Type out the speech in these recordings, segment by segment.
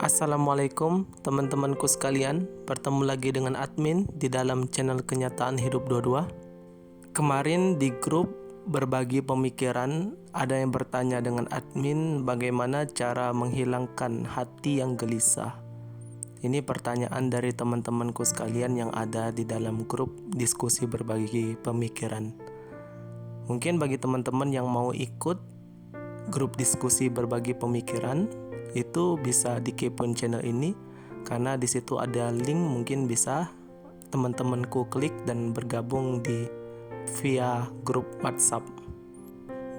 Assalamualaikum teman-temanku sekalian, bertemu lagi dengan admin di dalam channel Kenyataan Hidup 22. Kemarin di grup berbagi pemikiran, ada yang bertanya dengan admin bagaimana cara menghilangkan hati yang gelisah. Ini pertanyaan dari teman-temanku sekalian yang ada di dalam grup diskusi berbagi pemikiran. Mungkin bagi teman-teman yang mau ikut grup diskusi berbagi pemikiran, itu bisa dikepoin channel ini karena di situ ada link, mungkin bisa teman-temanku klik dan bergabung via grup WhatsApp.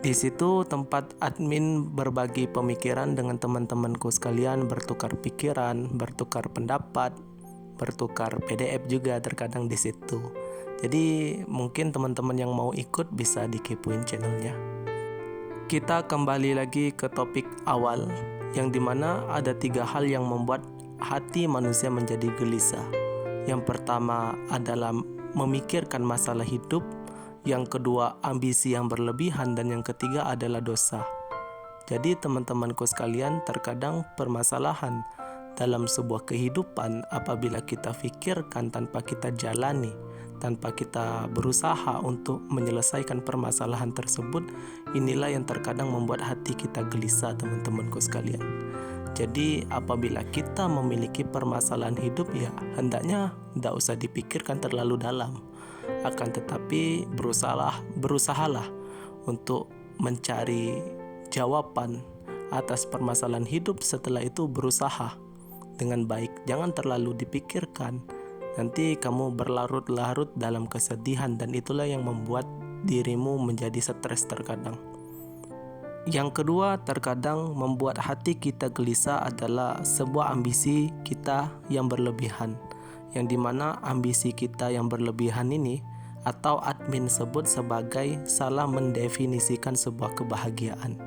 Di situ tempat admin berbagi pemikiran dengan teman-temanku sekalian, bertukar pikiran, bertukar pendapat, bertukar PDF juga terkadang di situ. Jadi mungkin teman-teman yang mau ikut bisa dikepoin channelnya. Kita kembali lagi ke topik awal, yang dimana ada 3 hal yang membuat hati manusia menjadi gelisah. Yang pertama adalah memikirkan masalah hidup, yang kedua ambisi yang berlebihan, dan yang ketiga adalah dosa. Jadi teman-temanku sekalian, terkadang permasalahan dalam sebuah kehidupan apabila kita pikirkan tanpa kita jalani, tanpa kita berusaha untuk menyelesaikan permasalahan tersebut, inilah yang terkadang membuat hati kita gelisah, teman-temanku sekalian. Jadi apabila kita memiliki permasalahan hidup, ya hendaknya tidak usah dipikirkan terlalu dalam. Akan tetapi berusahalah untuk mencari jawaban atas permasalahan hidup. Setelah itu berusaha dengan baik, jangan terlalu dipikirkan. Nanti kamu berlarut-larut dalam kesedihan, dan itulah yang membuat dirimu menjadi stres terkadang. Yang kedua, terkadang membuat hati kita gelisah adalah sebuah ambisi kita yang berlebihan, yang dimana ambisi kita yang berlebihan ini atau admin sebut sebagai salah mendefinisikan sebuah kebahagiaan.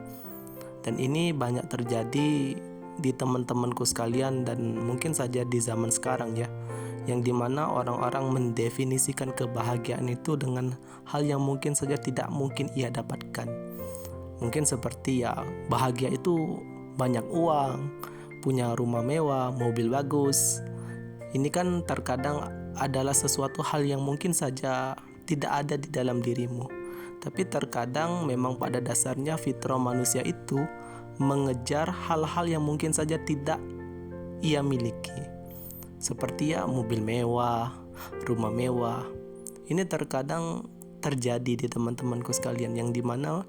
Dan ini banyak terjadi di teman-temanku sekalian dan mungkin saja di zaman sekarang ya, yang dimana orang-orang mendefinisikan kebahagiaan itu dengan hal yang mungkin saja tidak mungkin ia dapatkan. Mungkin seperti ya, bahagia itu banyak uang, punya rumah mewah, mobil bagus. Ini kan terkadang adalah sesuatu hal yang mungkin saja tidak ada di dalam dirimu. Tapi terkadang memang pada dasarnya fitrah manusia itu mengejar hal-hal yang mungkin saja tidak ia miliki. Seperti ya mobil mewah, rumah mewah. Ini terkadang terjadi di teman-temanku sekalian, yang dimana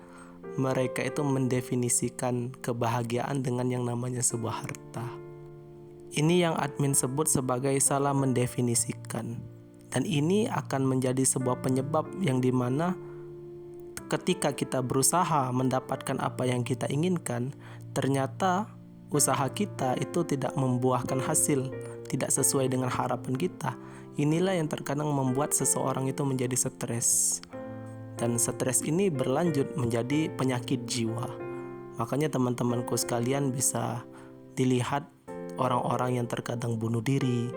mereka itu mendefinisikan kebahagiaan dengan yang namanya sebuah harta. Ini yang admin sebut sebagai salah mendefinisikan. Dan ini akan menjadi sebuah penyebab yang dimana ketika kita berusaha mendapatkan apa yang kita inginkan, ternyata usaha kita itu tidak membuahkan hasil, tidak sesuai dengan harapan kita. Inilah yang terkadang membuat seseorang itu menjadi stres. Dan stres ini berlanjut menjadi penyakit jiwa. Makanya teman-temanku sekalian bisa dilihat orang-orang yang terkadang bunuh diri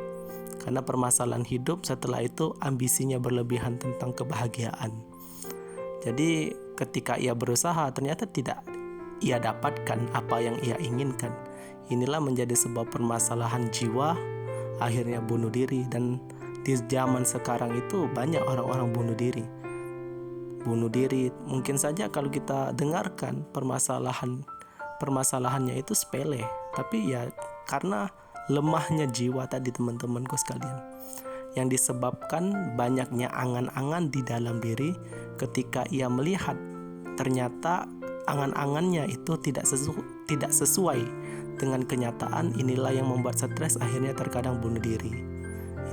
karena permasalahan hidup, setelah itu ambisinya berlebihan tentang kebahagiaan. Jadi ketika ia berusaha ternyata tidak ia dapatkan apa yang ia inginkan. Inilah menjadi sebuah permasalahan jiwa, akhirnya bunuh diri. Dan di zaman sekarang itu banyak orang-orang bunuh diri. Mungkin saja kalau kita dengarkan permasalahannya itu sepele, tapi ya karena lemahnya jiwa tadi teman-temanku sekalian, yang disebabkan banyaknya angan-angan di dalam diri. Ketika ia melihat ternyata angan-angannya itu tidak sesuai dengan kenyataan, inilah yang membuat stres, akhirnya terkadang bunuh diri.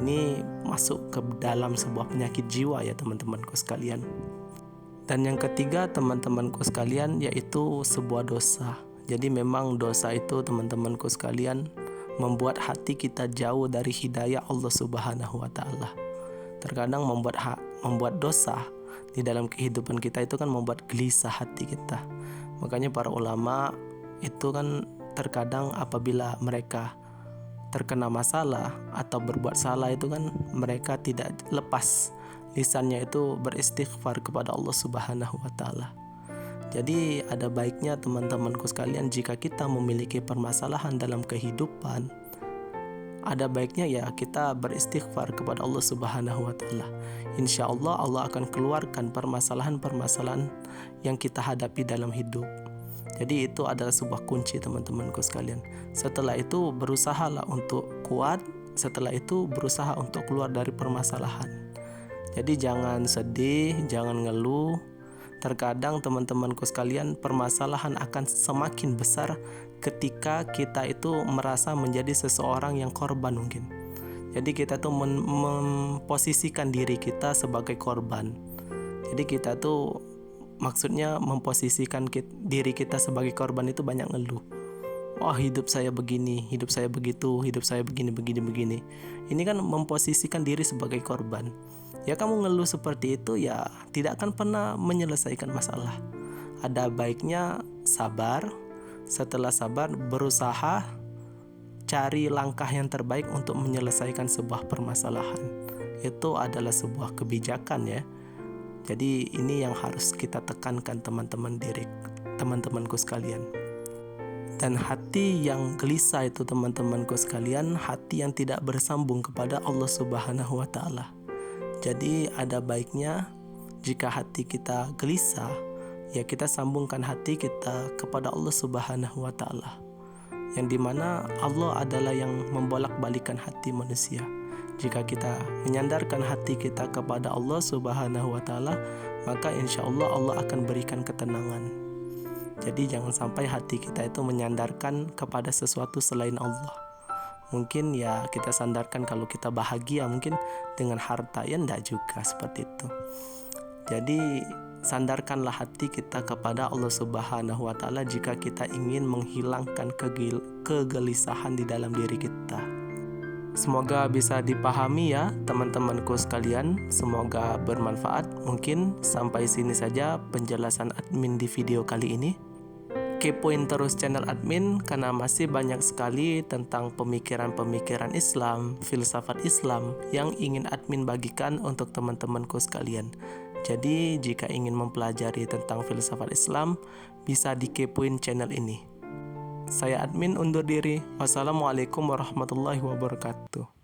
Ini masuk ke dalam sebuah penyakit jiwa ya teman-temanku sekalian. Dan yang ketiga teman-temanku sekalian, yaitu sebuah dosa. Jadi memang dosa itu teman-temanku sekalian membuat hati kita jauh dari hidayah Allah Subhanahu wa Ta'ala. Terkadang membuat dosa di dalam kehidupan kita itu kan membuat gelisah hati kita. Makanya para ulama itu kan terkadang apabila mereka terkena masalah atau berbuat salah itu kan mereka tidak lepas lisannya itu beristighfar kepada Allah Subhanahu wa Ta'ala. Jadi ada baiknya teman-temanku sekalian, jika kita memiliki permasalahan dalam kehidupan, ada baiknya ya kita beristighfar kepada Allah Subhanahu wa Ta'ala. Insya Allah Allah akan keluarkan permasalahan-permasalahan yang kita hadapi dalam hidup. Jadi itu adalah sebuah kunci teman-temanku sekalian. Setelah itu berusahalah untuk kuat, setelah itu berusaha untuk keluar dari permasalahan. Jadi jangan sedih, jangan ngeluh. Terkadang teman-temanku sekalian, permasalahan akan semakin besar ketika kita itu merasa menjadi seseorang yang korban mungkin. Jadi kita tuh memposisikan diri kita sebagai korban. Jadi kita tuh maksudnya memposisikan diri kita sebagai korban itu banyak ngeluh. Wah, hidup saya begini, hidup saya begitu, hidup saya begini. Ini kan memposisikan diri sebagai korban. Ya kamu ngeluh seperti itu ya tidak akan pernah menyelesaikan masalah. Ada baiknya sabar. Setelah sabar berusaha cari langkah yang terbaik untuk menyelesaikan sebuah permasalahan. Itu adalah sebuah kebijakan ya. Jadi ini yang harus kita tekankan teman-temanku sekalian. Dan hati yang gelisah itu teman-temanku sekalian, hati yang tidak bersambung kepada Allah Subhanahu wa Ta'ala. Jadi ada baiknya jika hati kita gelisah, ya kita sambungkan hati kita kepada Allah Subhanahu wa Ta'ala. Yang dimana Allah adalah yang membolak-balikan hati manusia. Jika kita menyandarkan hati kita kepada Allah Subhanahu wa Ta'ala, maka insya Allah Allah akan berikan ketenangan. Jadi jangan sampai hati kita itu menyandarkan kepada sesuatu selain Allah. Mungkin ya kita sandarkan kalau kita bahagia mungkin dengan harta, ya enggak juga seperti itu. Jadi sandarkanlah hati kita kepada Allah Subhanahu wa Ta'ala jika kita ingin menghilangkan kegelisahan di dalam diri kita. Semoga bisa dipahami ya teman-temanku sekalian. Semoga bermanfaat. Mungkin sampai sini saja penjelasan admin di video kali ini. Kepoin terus channel admin karena masih banyak sekali tentang pemikiran-pemikiran Islam, filsafat Islam yang ingin admin bagikan untuk teman-temanku sekalian. Jadi jika ingin mempelajari tentang filsafat Islam, bisa dikepoin channel ini. Saya admin undur diri. Wassalamualaikum warahmatullahi wabarakatuh.